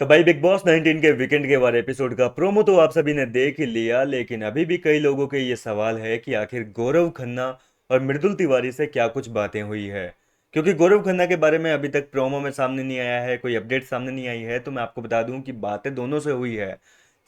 तो भाई big boss 19 के वीकेंड के वार एपिसोड का प्रोमो तो आप सभी ने देख ही लिया, लेकिन अभी भी कई लोगों के ये सवाल है कि आखिर गौरव खन्ना और मृदुल तिवारी से क्या कुछ बातें हुई है। क्योंकि गौरव खन्ना के बारे में अभी तक प्रोमो में सामने नहीं आया है, कोई अपडेट सामने नहीं आई है, तो मैं आपको बता दूं कि बातें दोनों से हुई है।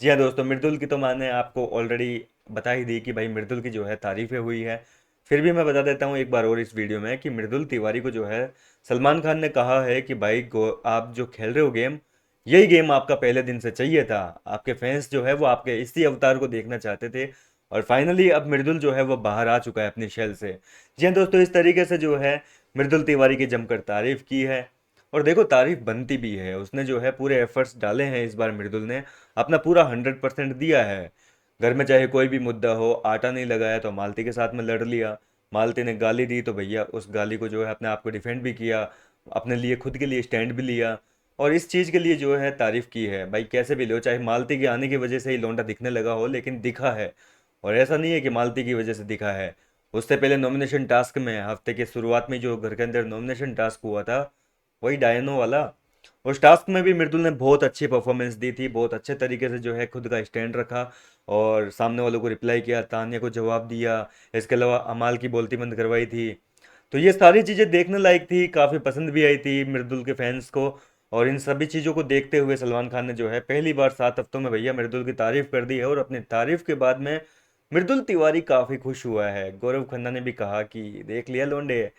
जी हाँ दोस्तों, मृदुल की तो मैंने आपको ऑलरेडी बता ही दी कि भाई मृदुल की जो है तारीफें हुई है। फिर भी मैं बता देता हूँ एक बार और इस वीडियो में कि मृदुल तिवारी को जो है सलमान खान ने कहा है कि भाई आप जो खेल रहे हो गेम, यही गेम आपका पहले दिन से चाहिए था। आपके फैंस जो है वो आपके इसी अवतार को देखना चाहते थे। और फाइनली अब मृदुल जो है वो बाहर आ चुका है अपनी शेल से। जी हाँ दोस्तों, इस तरीके से जो है मृदुल तिवारी की जमकर तारीफ की है। और देखो, तारीफ बनती भी है, उसने जो है पूरे एफर्ट्स डाले हैं। इस बार मृदुल ने अपना पूरा 100% दिया है। घर में चाहे कोई भी मुद्दा हो, आटा नहीं लगाया तो मालती के साथ में लड़ लिया। मालती ने गाली दी तो भैया उस गाली को जो है अपने आप को डिफेंड भी किया, अपने लिए खुद के लिए स्टैंड भी लिया। और इस चीज़ के लिए जो है तारीफ की है। भाई कैसे भी लो, चाहे मालती के आने की वजह से ही लौंडा दिखने लगा हो, लेकिन दिखा है। और ऐसा नहीं है कि मालती की वजह से दिखा है। उससे पहले नॉमिनेशन टास्क में हफ्ते के शुरुआत में जो घर के अंदर नॉमिनेशन टास्क हुआ था, वही डायनो वाला, उस टास्क में भी मृदुल ने बहुत अच्छी परफॉर्मेंस दी थी। बहुत अच्छे तरीके से जो है खुद का स्टैंड रखा और सामने वालों को रिप्लाई किया, तान्या को जवाब दिया। इसके अलावा अमाल की बोलती बंद करवाई थी। तो ये सारी चीज़ें देखने लायक थी, काफ़ी पसंद भी आई थी मृदुल के फैंस को। और इन सभी चीज़ों को देखते हुए सलमान खान ने जो है पहली बार 7 हफ्तों में भैया मृदुल की तारीफ कर दी है। और अपनी तारीफ के बाद में मृदुल तिवारी काफ़ी खुश हुआ है। गौरव खन्ना ने भी कहा कि देख लिया लौंडे।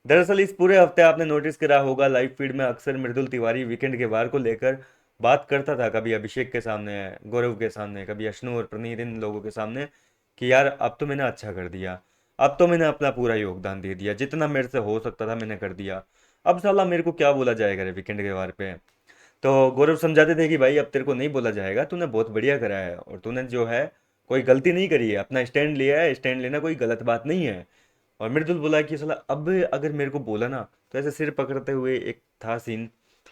दरअसल इस पूरे हफ्ते आपने नोटिस करा होगा, लाइव फीड में अक्सर मृदुल तिवारी वीकेंड के वार को लेकर बात करता था। कभी अभिषेक के सामने, गौरव के सामने, कभी अश्नु और प्रणीत, इन लोगों के सामने, कि यार अब तो मैंने अच्छा कर दिया। अब तो मैंने अपना पूरा योगदान दे दिया, जितना मेरे से हो सकता था मैंने कर दिया। अब साला मेरे को क्या बोला जाएगा रे वीकेंड के वार पे। तो गौरव समझाते थे कि भाई अब तेरे को नहीं बोला जाएगा, तूने बहुत बढ़िया करा है और तूने जो है कोई गलती नहीं करी है, अपना स्टैंड लिया है, स्टैंड लेना कोई गलत बात नहीं है। और मृदुल बोला कि साला अब अगर मेरे को बोला ना, तो ऐसे सिर पकड़ते हुए एक था सीन,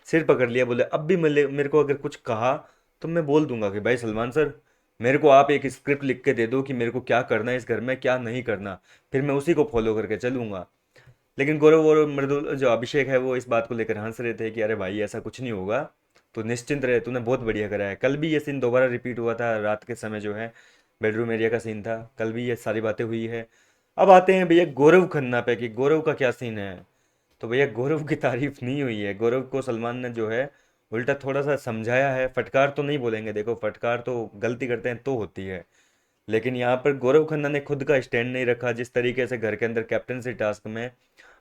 सिर पकड़ लिया, बोले अब भी मेरे को अगर कुछ कहा तो मैं बोल दूंगा कि भाई सलमान सर, मेरे को आप एक स्क्रिप्ट लिख के दे दो कि मेरे को क्या करना है इस घर में, क्या नहीं करना, फिर मैं उसी को फॉलो करके चलूंगा। लेकिन गौरव और मृदुल, जो अभिषेक है, वो इस बात को लेकर हंस रहे थे कि अरे भाई ऐसा कुछ नहीं होगा, तो निश्चिंत रहे, तूने बहुत बढ़िया करा है। कल भी ये सीन दोबारा रिपीट हुआ था, रात के समय जो है बेडरूम एरिया का सीन था, कल भी ये सारी बातें हुई है। अब आते हैं भैया गौरव खन्ना पे कि गौरव का क्या सीन है। तो भैया गौरव की तारीफ नहीं हुई है। गौरव को सलमान ने जो है उल्टा थोड़ा सा समझाया है। फटकार तो नहीं बोलेंगे, देखो फटकार तो गलती करते हैं तो होती है, लेकिन यहाँ पर गौरव खन्ना ने खुद का स्टैंड नहीं रखा। जिस तरीके से घर के अंदर कैप्टनसी टास्क में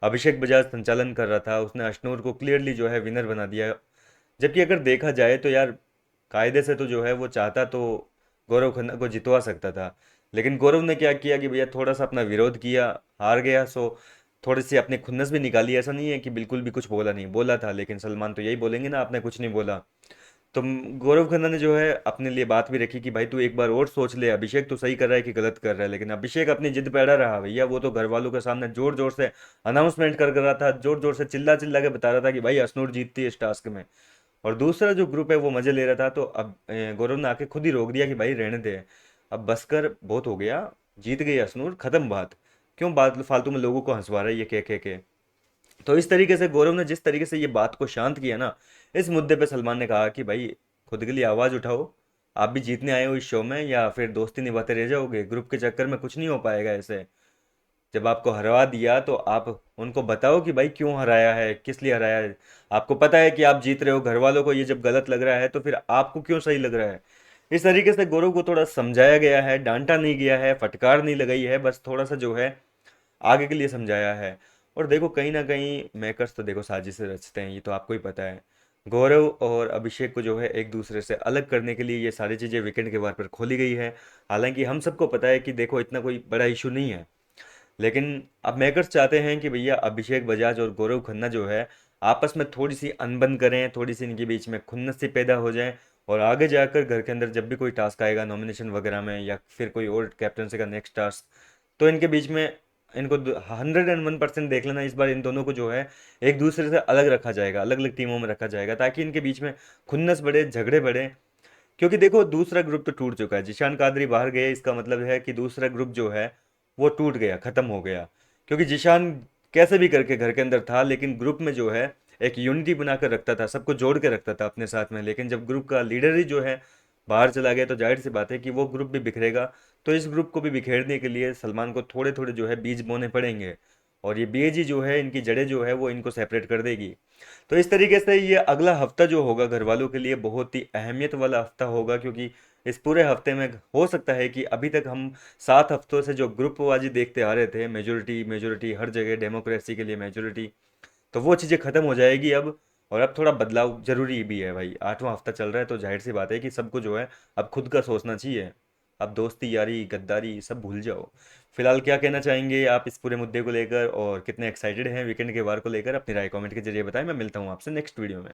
अभिषेक बजाज संचालन कर रहा था, उसने अश्नूर को क्लियरली जो है विनर बना दिया। जबकि अगर देखा जाए तो यार, कायदे से तो जो है वो चाहता तो गौरव खन्ना को जितवा सकता था। लेकिन गौरव ने क्या किया कि भैया थोड़ा सा अपना विरोध किया, हार गया, सो थोड़ी सी अपनी खुन्नस भी निकाली। ऐसा नहीं है कि बिल्कुल भी कुछ बोला नहीं, बोला था, लेकिन सलमान तो यही बोलेंगे ना आपने कुछ नहीं बोला। तो गौरव खन्ना ने जो है अपने लिए बात भी रखी कि भाई तू एक बार और सोच ले, अभिषेक तो सही कर रहा है कि गलत कर रहा है। लेकिन अभिषेक अपनी जिद पे अड़ा रहा भैया। वो तो घर वालों के सामने जोर जोर से अनाउंसमेंट कर रहा था, जोर जोर से चिल्ला चिल्ला के बता रहा था कि भाई अश्नूर जीतती है इस टास्क में। और दूसरा जो ग्रुप है वो मजे ले रहा था। तो अब गौरव ने आके खुद ही रोक दिया कि भाई रहने दे, अब बस कर, बहुत हो गया, जीत गई अश्नूर, खत्म बात, क्यों बात फालतू में लोगों को हंसवा रहा है ये कह के। तो इस तरीके से गौरव ने जिस तरीके से ये बात को शांत किया ना, इस मुद्दे पे सलमान ने कहा कि भाई खुद के लिए आवाज़ उठाओ। आप भी जीतने आए हो इस शो में, या फिर दोस्ती निभाते रह जाओगे? ग्रुप के चक्कर में कुछ नहीं हो पाएगा ऐसे। जब आपको हरवा दिया तो आप उनको बताओ कि भाई क्यों हराया है, किस लिए हराया है। आपको पता है कि आप जीत रहे हो, घर वालों को ये जब गलत लग रहा है तो फिर आपको क्यों सही लग रहा है। इस तरीके से गौरव को थोड़ा समझाया गया है, डांटा नहीं गया है, फटकार नहीं लगाई है, बस थोड़ा सा जो है आगे के लिए समझाया है। और देखो कहीं ना कहीं मेकर्स तो देखो साजिशें रचते हैं, ये तो आपको ही पता है। गौरव और अभिषेक को जो है एक दूसरे से अलग करने के लिए ये सारी चीज़ें वीकेंड के वार पर खोली गई है। हालांकि हम सबको पता है कि देखो इतना कोई बड़ा इशू नहीं है, लेकिन अब मेकर्स चाहते हैं कि भैया अभिषेक बजाज और गौरव खन्ना जो है आपस में थोड़ी सी अनबन करें, थोड़ी सी इनके बीच में खुन्नस सी पैदा हो जाए। और आगे जाकर घर के अंदर जब भी कोई टास्क आएगा नॉमिनेशन वगैरह में, या फिर कोई और कैप्टनसी का नेक्स्ट टास्क, तो इनके बीच में इनको 101% देख लेना, इस बार इन दोनों को जो है एक दूसरे से अलग रखा जाएगा, अलग अलग टीमों में रखा जाएगा, ताकि इनके बीच में खुन्नस बढ़े, झगड़े बढ़े। क्योंकि देखो दूसरा ग्रुप तो टूट चुका है, जिशान कादरी बाहर गए, इसका मतलब है कि दूसरा ग्रुप जो है वो टूट गया, खत्म हो गया। क्योंकि जिशान कैसे भी करके घर के अंदर था, लेकिन ग्रुप में जो है एक यूनिटी बनाकर रखता था, सबको जोड़ के रखता था अपने साथ में। लेकिन जब ग्रुप का लीडर ही जो है बाहर चला गया, तो जाहिर सी बात है कि वो ग्रुप भी बिखरेगा। तो इस ग्रुप को भी बिखेरने के लिए सलमान को थोड़े थोड़े जो है बीज बोने पड़ेंगे, और ये बीज ही जो है, इनकी जड़ें जो है वो इनको सेपरेट कर देगी। तो इस तरीके से ये अगला हफ्ता जो होगा घर वालों के लिए बहुत ही अहमियत वाला हफ्ता होगा, क्योंकि इस पूरे हफ्ते में हो सकता है कि अभी तक हम 7 हफ्तों से जो ग्रुपबाजी देखते आ रहे थे, मेजोरिटी मेजोरिटी हर जगह, डेमोक्रेसी के लिए मेजोरिटी, तो वो चीज़ें ख़त्म हो जाएगी अब। और अब थोड़ा बदलाव ज़रूरी भी है भाई, 8वां हफ्ता चल रहा है, तो जाहिर सी बात है कि सबको जो है अब खुद का सोचना चाहिए। अब दोस्ती यारी गद्दारी सब भूल जाओ। फिलहाल क्या कहना चाहेंगे आप इस पूरे मुद्दे को लेकर, और कितने एक्साइटेड हैं वीकेंड के वार को लेकर? अपनी राय कमेंट के जरिए बताएं। मैं मिलता हूँ आपसे नेक्स्ट वीडियो में।